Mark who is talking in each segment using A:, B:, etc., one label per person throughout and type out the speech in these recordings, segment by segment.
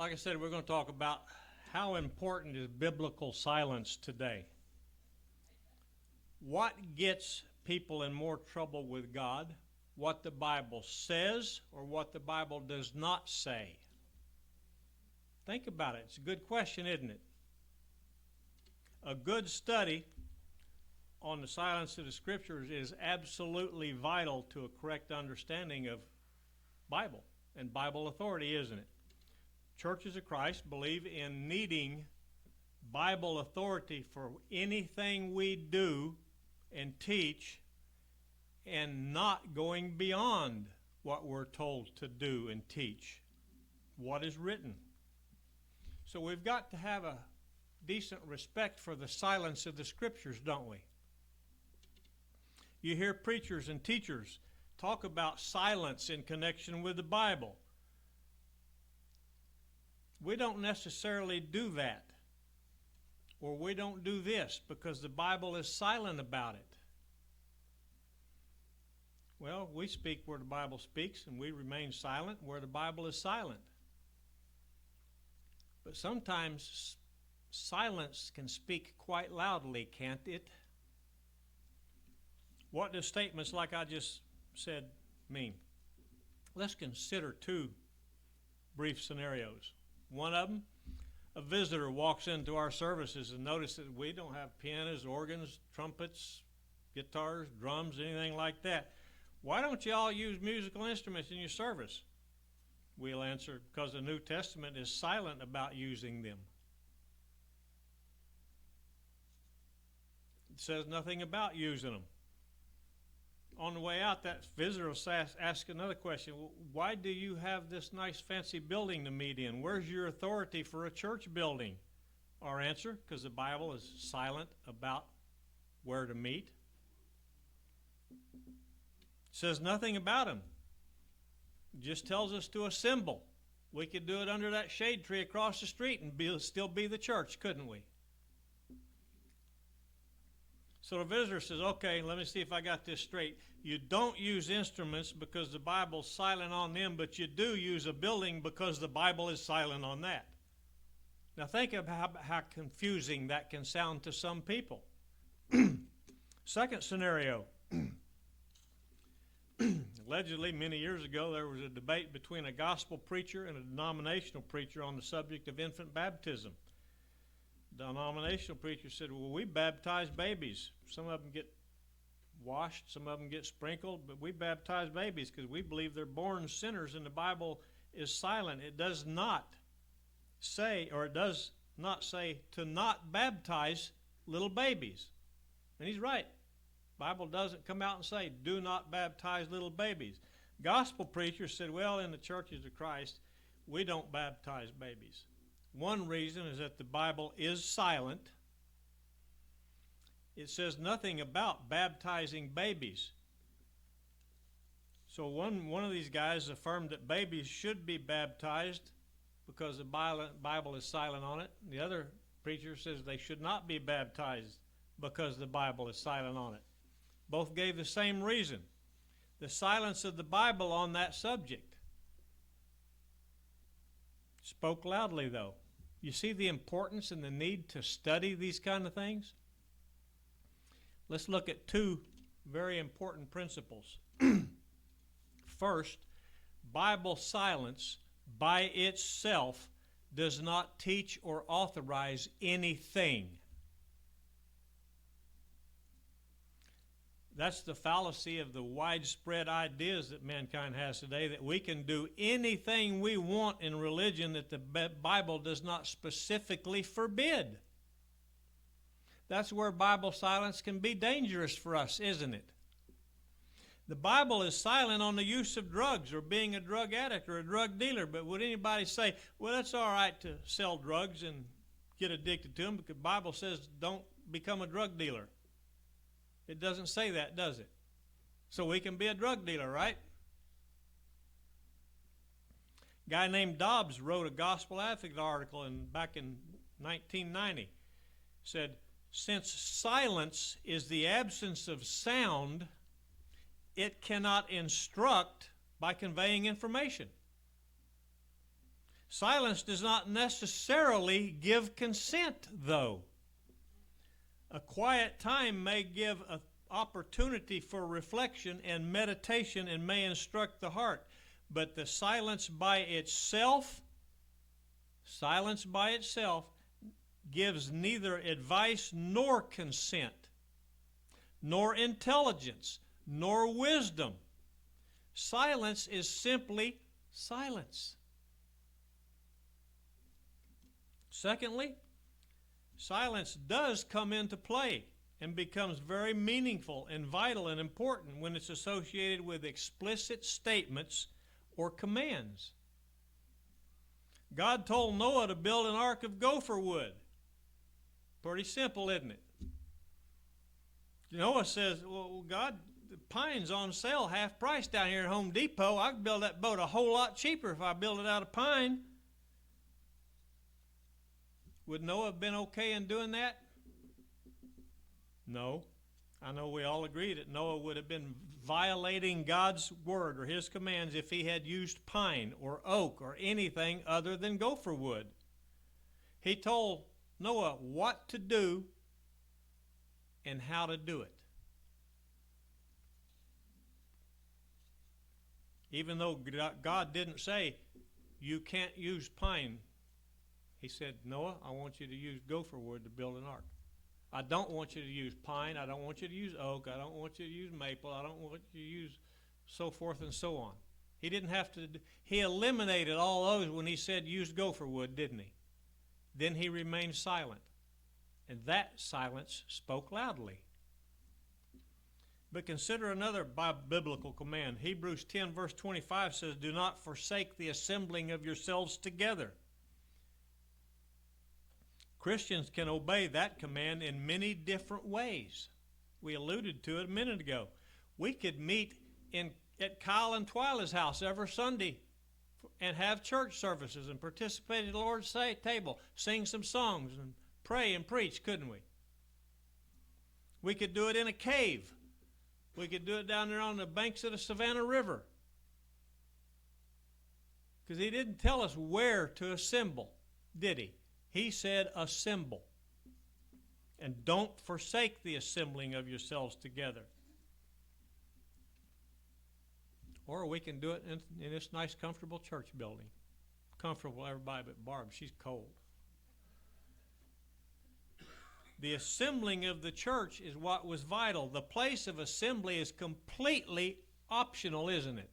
A: Like I said, we're going to talk about how important is biblical silence today. What gets people in more trouble with God? What the Bible says or what the Bible does not say? Think about it. It's a good question, isn't it? A good study on the silence of the Scriptures is absolutely vital to a correct understanding of Bible and Bible authority, isn't it? Churches of Christ believe in needing Bible authority for anything we do and teach and not going beyond what we're told to do and teach, what is written. So we've got to have a decent respect for the silence of the Scriptures, don't we? You hear preachers and teachers talk about silence in connection with the Bible. We don't necessarily do that, or we don't do this because the Bible is silent about it. Well, we speak where the Bible speaks, and we remain silent where the Bible is silent. But sometimes silence can speak quite loudly, can't it? What do statements like I just said mean? Let's consider two brief scenarios. One of them, a visitor walks into our services and notices we don't have pianos, organs, trumpets, guitars, drums, anything like that. Why don't you all use musical instruments in your service? We'll answer, because the New Testament is silent about using them. It says nothing about using them. On the way out, that visitor will ask another question. Why do you have this nice fancy building to meet in? Where's your authority for a church building? Our answer, because the Bible is silent about where to meet. It says nothing about them. It just tells us to assemble. We could do it under that shade tree across the street and still be the church, couldn't we? So the visitor says, okay, let me see if I got this straight. You don't use instruments because the Bible's silent on them, but you do use a building because the Bible is silent on that. Now think of how confusing that can sound to some people. Second scenario. Allegedly, many years ago, there was a debate between a gospel preacher and a denominational preacher on the subject of infant baptism. The denominational preacher said, well, we baptize babies. Some of them get washed, some of them get sprinkled, but we baptize babies because we believe they're born sinners, and the Bible is silent. It does not say to not baptize little babies. And he's right. The Bible doesn't come out and say, do not baptize little babies. Gospel preachers said, well, in the churches of Christ, we don't baptize babies. One reason is that the Bible is silent. It says nothing about baptizing babies. So one of these guys affirmed that babies should be baptized because the Bible is silent on it. The other preacher says they should not be baptized because the Bible is silent on it. Both gave the same reason: the silence of the Bible on that subject. Spoke loudly, though. You see the importance and the need to study these kind of things? Let's look at two very important principles. First, Bible silence by itself does not teach or authorize anything. That's the fallacy of the widespread ideas that mankind has today, that we can do anything we want in religion that the Bible does not specifically forbid. That's where Bible silence can be dangerous for us, isn't it? The Bible is silent on the use of drugs or being a drug addict or a drug dealer, but would anybody say, well, it's all right to sell drugs and get addicted to them because the Bible says don't become a drug dealer? It doesn't say that, does it? So we can be a drug dealer, right? A guy named Dobbs wrote a Gospel Advocate article back in 1990. Said, since silence is the absence of sound, it cannot instruct by conveying information. Silence does not necessarily give consent, though. A quiet time may give an opportunity for reflection and meditation and may instruct the heart. But the silence by itself gives neither advice nor consent, nor intelligence, nor wisdom. Silence is simply silence. Secondly, silence does come into play and becomes very meaningful and vital and important when it's associated with explicit statements or commands. God told Noah to build an ark of gopher wood. Pretty simple, isn't it? Noah says, well, God, the pine's on sale half price down here at Home Depot. I could build that boat a whole lot cheaper if I build it out of pine. Would Noah have been okay in doing that? No. I know we all agree that Noah would have been violating God's word or his commands if he had used pine or oak or anything other than gopher wood. He told Noah what to do and how to do it. Even though God didn't say, you can't use pine, he said, Noah, I want you to use gopher wood to build an ark. I don't want you to use pine. I don't want you to use oak. I don't want you to use maple. I don't want you to use so forth and so on. He didn't have to. He eliminated all those when he said use gopher wood, didn't he? Then he remained silent. And that silence spoke loudly. But consider another biblical command. Hebrews 10 verse 25 says, do not forsake the assembling of yourselves together. Christians can obey that command in many different ways. We alluded to it a minute ago. We could meet at Kyle and Twyla's house every Sunday and have church services and participate at the Lord's table, sing some songs and pray and preach, couldn't we? We could do it in a cave. We could do it down there on the banks of the Savannah River. Because he didn't tell us where to assemble, did he? He said assemble. And don't forsake the assembling of yourselves together. Or we can do it in this nice, comfortable church building. Comfortable, everybody but Barb. She's cold. The assembling of the church is what was vital. The place of assembly is completely optional, isn't it?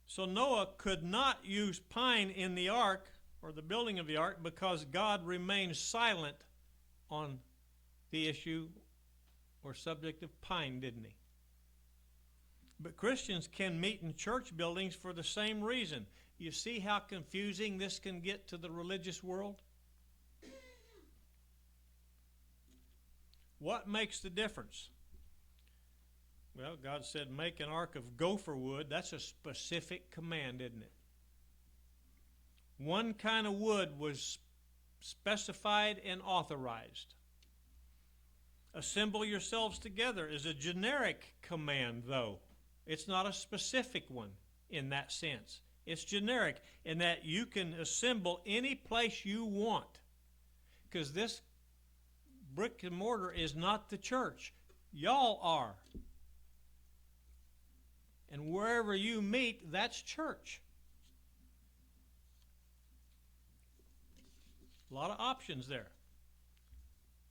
A: So Noah could not use pine in the ark or the building of the ark because God remained silent on the issue or subject of pine, didn't he? But Christians can meet in church buildings for the same reason. You see how confusing this can get to the religious world? What makes the difference? Well, God said, make an ark of gopher wood. That's a specific command, isn't it? One kind of wood was specified and authorized. Assemble yourselves together is a generic command, though. It's not a specific one in that sense. It's generic in that you can assemble any place you want. Because this brick and mortar is not the church. Y'all are. And wherever you meet, that's church. A lot of options there.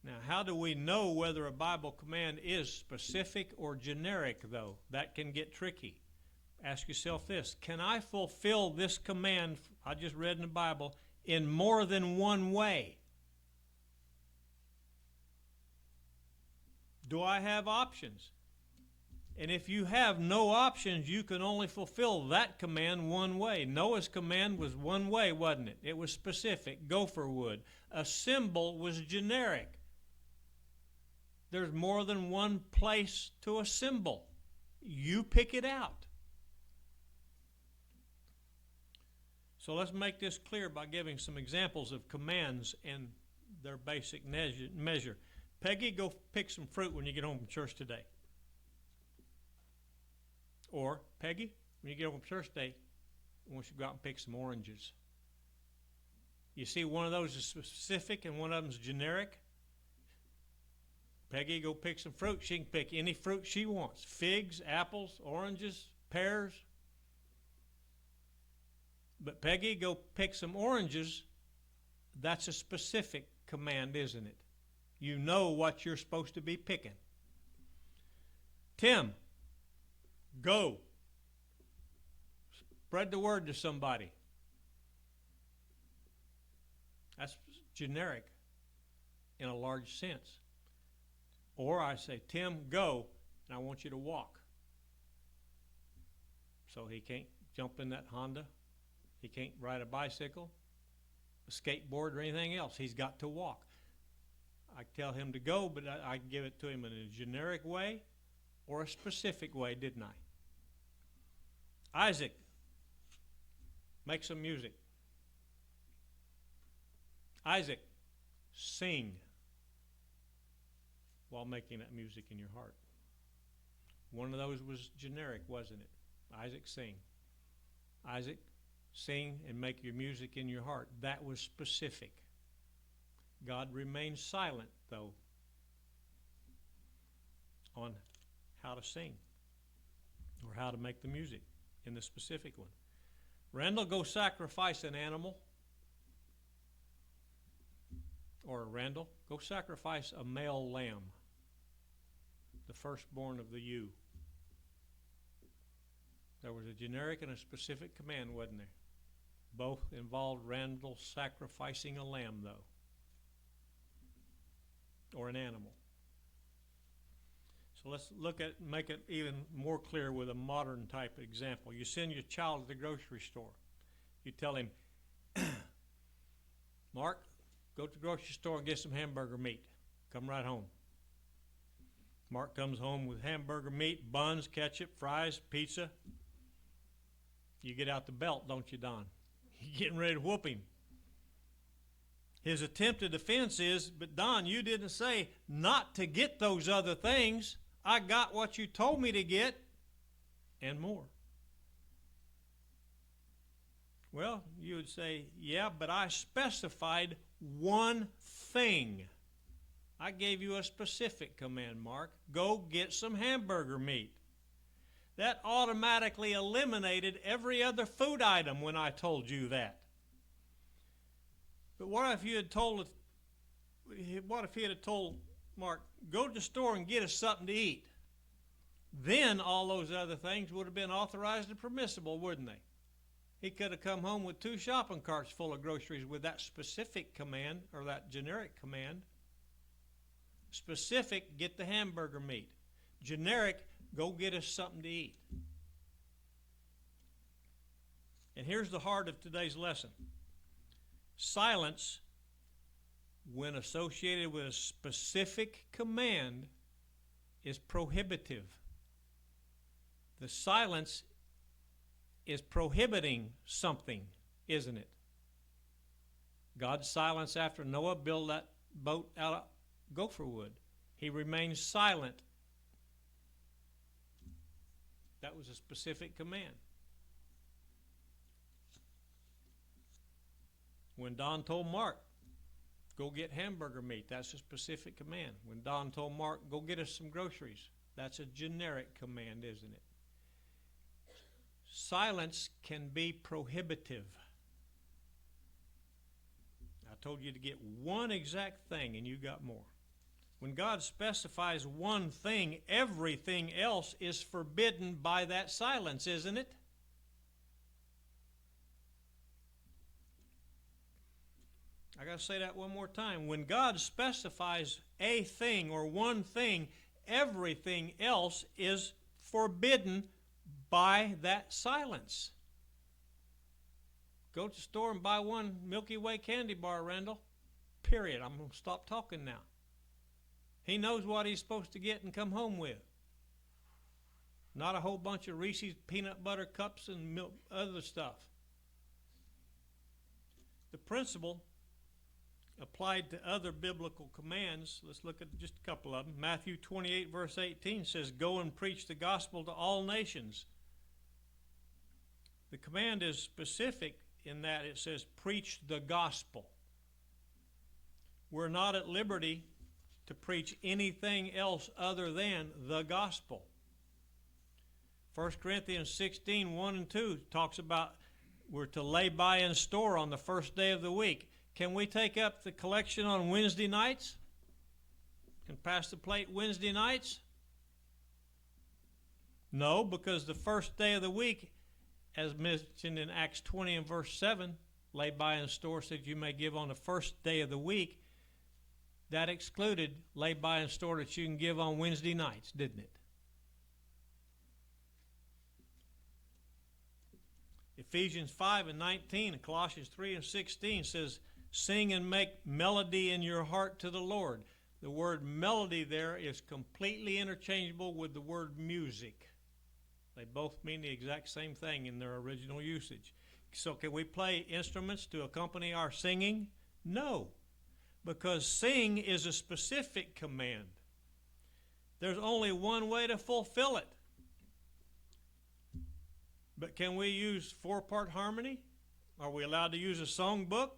A: Now, how do we know whether a Bible command is specific or generic, though? That can get tricky. Ask yourself this: can I fulfill this command I just read in the Bible in more than one way? Do I have options? And if you have no options, you can only fulfill that command one way. Noah's command was one way, wasn't it? It was specific, gopher wood. Assemble was generic. There's more than one place to assemble. You pick it out. So let's make this clear by giving some examples of commands and their basic measure. Peggy, go pick some fruit when you get home from church today. Or, Peggy, when you get home from church today, wants you to go out and pick some oranges. You see, one of those is specific and one of them is generic. Peggy, go pick some fruit. She can pick any fruit she wants. Figs, apples, oranges, pears. But Peggy, go pick some oranges. That's a specific command, isn't it? You know what you're supposed to be picking. Tim, go. Spread the word to somebody. That's generic in a large sense. Or I say, Tim, go, and I want you to walk. So he can't jump in that Honda. He can't ride a bicycle, a skateboard, or anything else. He's got to walk. I tell him to go, but I give it to him in a generic way or a specific way, didn't I? Isaac, make some music. Isaac, sing while making that music in your heart. One of those was generic, wasn't it? Isaac, sing. Isaac, sing and make your music in your heart. That was specific. God remained silent, though, on how to sing or how to make the music in the specific one. Randall, go sacrifice an animal. Or Randall, go sacrifice a male lamb, the firstborn of the ewe. There was a generic and a specific command, wasn't there? Both involved Randall sacrificing a lamb, though, or an animal. So let's look at, make it even more clear with a modern type example. You send your child to the grocery store. You tell him, Mark, go to the grocery store and get some hamburger meat. Come right home. Mark comes home with hamburger meat, buns, ketchup, fries, pizza. You get out the belt, don't you, Don? You're getting ready to whoop him. His attempted defense is, but Don, you didn't say not to get those other things. I got what you told me to get and more. Well, you would say, yeah, but I specified one thing. I gave you a specific command, Mark. Go get some hamburger meat. That automatically eliminated every other food item when I told you that. But what if he had told Mark, go to the store and get us something to eat? Then all those other things would have been authorized and permissible, wouldn't they? He could have come home with 2 shopping carts full of groceries with that specific command or that generic command. Specific, get the hamburger meat. Generic, go get us something to eat. And here's the heart of today's lesson. Silence, when associated with a specific command, is prohibitive. The silence is prohibiting something, isn't it? God's silence after Noah built that boat out of gopher wood. He remained silent. That was a specific command. When Don told Mark, go get hamburger meat, that's a specific command. When Don told Mark, go get us some groceries, that's a generic command, isn't it? Silence can be prohibitive. I told you to get one exact thing and you got more. When God specifies one thing, everything else is forbidden by that silence, isn't it? I got to say that one more time. When God specifies a thing or one thing, everything else is forbidden by that silence. Go to the store and buy one Milky Way candy bar, Randall. Period. I'm going to stop talking now. He knows what he's supposed to get and come home with. Not a whole bunch of Reese's peanut butter cups and milk, other stuff. The principle applied to other biblical commands, let's look at just a couple of them. Matthew 28 verse 18 says, go and preach the gospel to all nations. The command is specific in that it says, preach the gospel. We're not at liberty to preach anything else other than the gospel. 1 Corinthians 16, 1 and 2 talks about we're to lay by in store on the first day of the week. Can we take up the collection on Wednesday nights? Can pass the plate Wednesday nights? No, because the first day of the week, as mentioned in Acts 20 and verse 7, lay by in store so that you may give on the first day of the week. That excluded lay by in store that you can give on Wednesday nights, didn't it? Ephesians 5 and 19 and Colossians 3 and 16 says, sing and make melody in your heart to the Lord. The word melody there is completely interchangeable with the word music. They both mean the exact same thing in their original usage. So can we play instruments to accompany our singing? No, because sing is a specific command. There's only one way to fulfill it. But can we use four-part harmony? Are we allowed to use a songbook?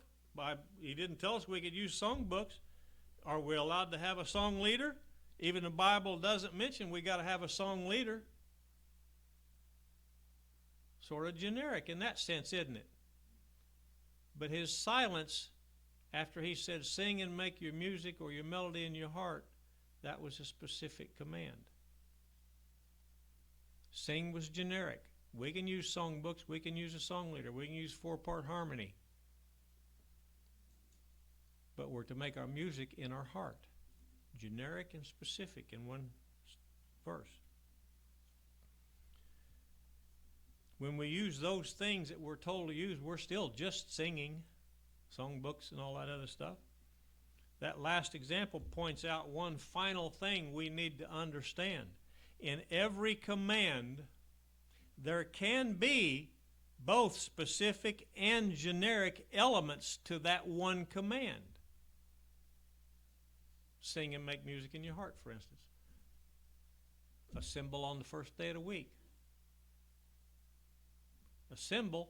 A: He didn't tell us we could use songbooks. Are we allowed to have a song leader? Even the Bible doesn't mention we got to have a song leader. Sort of generic in that sense, isn't it? But his silence, after he said, sing and make your music or your melody in your heart, that was a specific command. Sing was generic. We can use songbooks. We can use a song leader. We can use four-part harmony. But we're to make our music in our heart. Generic and specific in one verse. When we use those things that we're told to use, we're still just singing songbooks and all that other stuff. That last example points out one final thing we need to understand. In every command, there can be both specific and generic elements to that one command. Sing and make music in your heart, for instance. Assemble on the first day of the week. Assemble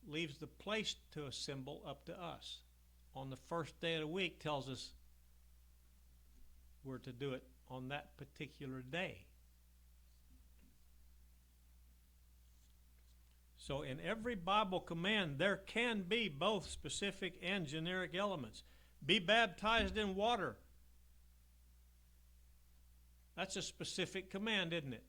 A: leaves the place to assemble up to us. On the first day of the week tells us we're to do it on that particular day. So in every Bible command, there can be both specific and generic elements. Be baptized in water. That's a specific command, isn't it?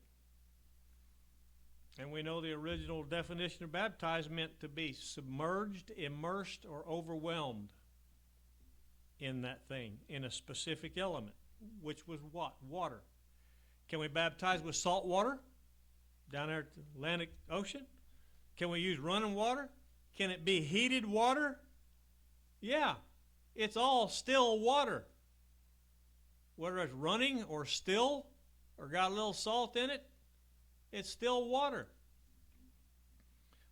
A: And we know the original definition of baptized meant to be submerged, immersed, or overwhelmed in that thing, in a specific element, which was what? Water. Can we baptize with salt water down there at the Atlantic Ocean? Can we use running water? Can it be heated water? Yeah, it's all still water. Whether it's running or still or got a little salt in it, it's still water.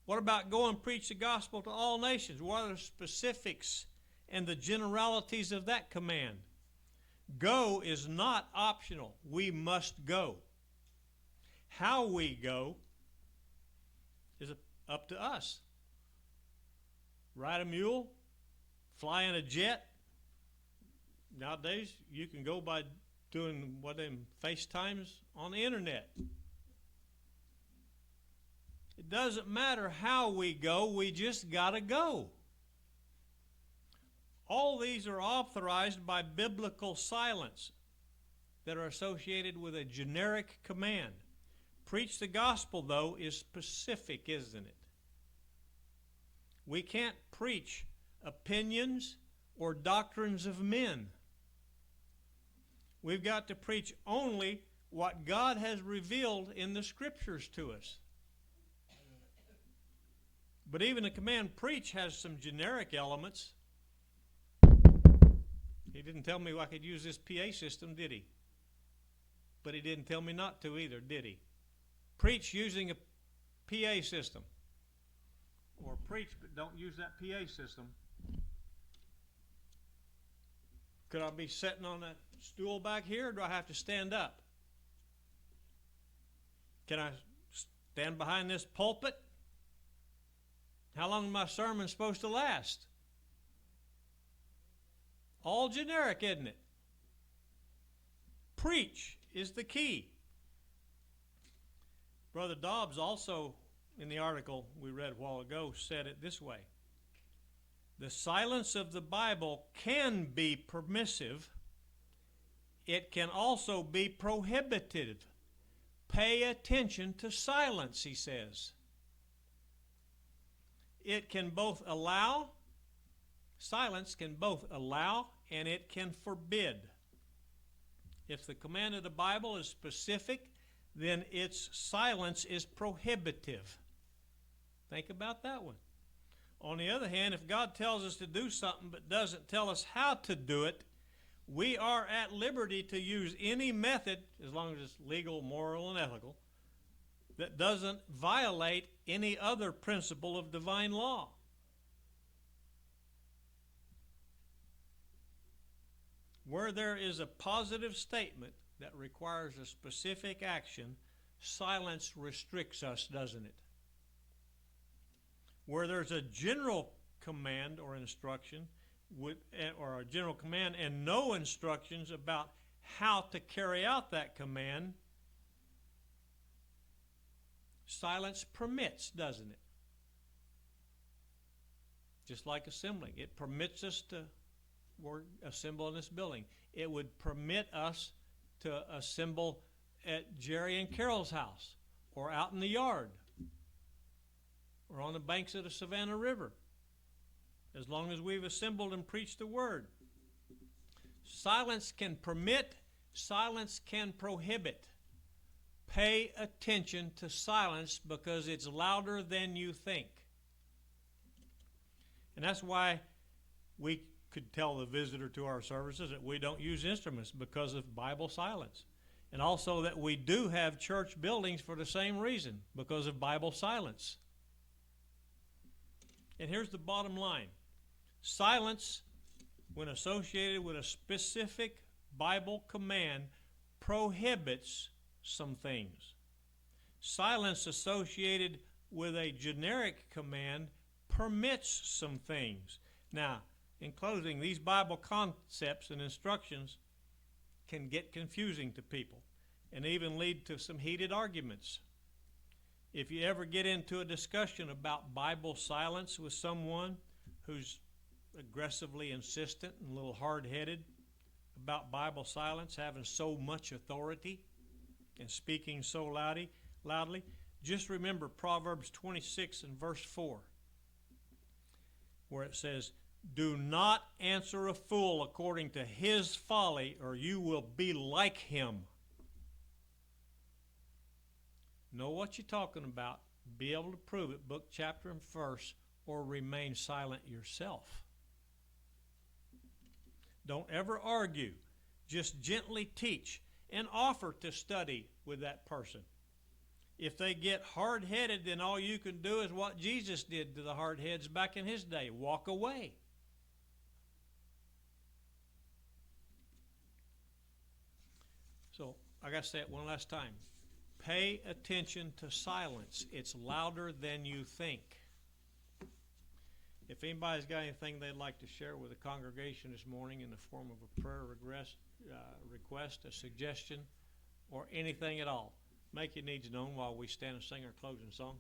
A: What about go and preach the gospel to all nations? What are the specifics and the generalities of that command? Go is not optional. We must go. How we go is up to us. Ride a mule, fly in a jet. Nowadays, you can go by doing FaceTimes on the internet. It doesn't matter how we go, we just got to go. All these are authorized by biblical silence that are associated with a generic command. Preach the gospel, though, is specific, isn't it? We can't preach opinions or doctrines of men. We've got to preach only what God has revealed in the Scriptures to us. But even the command preach has some generic elements. He didn't tell me I could use this PA system, did he? But he didn't tell me not to either, did he? Preach using a PA system. Or preach, but don't use that PA system. Could I be sitting on that stool back here, or do I have to stand up? Can I stand behind this pulpit. How long is my sermon supposed to last? All generic, isn't it? Preach is the key. Brother Dobbs also, in the article we read a while ago, said it this way. The silence of the Bible can be permissive. It can also be prohibitive. Pay attention to silence, he says. It can both allow, silence can both allow and it can forbid. If the command of the Bible is specific, then its silence is prohibitive. Think about that one. On the other hand, if God tells us to do something but doesn't tell us how to do it, we are at liberty to use any method, as long as it's legal, moral, and ethical, that doesn't violate any other principle of divine law. Where there is a positive statement that requires a specific action, silence restricts us, doesn't it? Where there's a general command or instruction, or a general command and no instructions about how to carry out that command, silence permits, doesn't it? Just like assembling. It permits us to assemble in this building. It would permit us to assemble at Jerry and Carol's house, or out in the yard, or on the banks of the Savannah River, as long as we've assembled and preached the word. Silence can permit, silence can prohibit. Pay attention to silence because it's louder than you think. And that's why we could tell the visitor to our services that we don't use instruments, because of Bible silence. And also that we do have church buildings for the same reason, because of Bible silence. And here's the bottom line. Silence, when associated with a specific Bible command, prohibits some things. Silence associated with a generic command permits some things. Now, in closing, these Bible concepts and instructions can get confusing to people and even lead to some heated arguments. If you ever get into a discussion about Bible silence with someone who's aggressively insistent and a little hard-headed about Bible silence, having so much authority and speaking so loudly, just remember Proverbs 26 and verse 4, where it says, "Do not answer a fool according to his folly, or you will be like him." Know what you're talking about, be able to prove it, book, chapter, and verse, or remain silent yourself. Don't ever argue. Just gently teach and offer to study with that person. If they get hard-headed, then all you can do is what Jesus did to the hard-heads back in his day. Walk away. So, I got to say it one last time. Pay attention to silence. It's louder than you think. If anybody's got anything they'd like to share with the congregation this morning in the form of a prayer request, a suggestion, or anything at all, make your needs known while we stand and sing our closing song.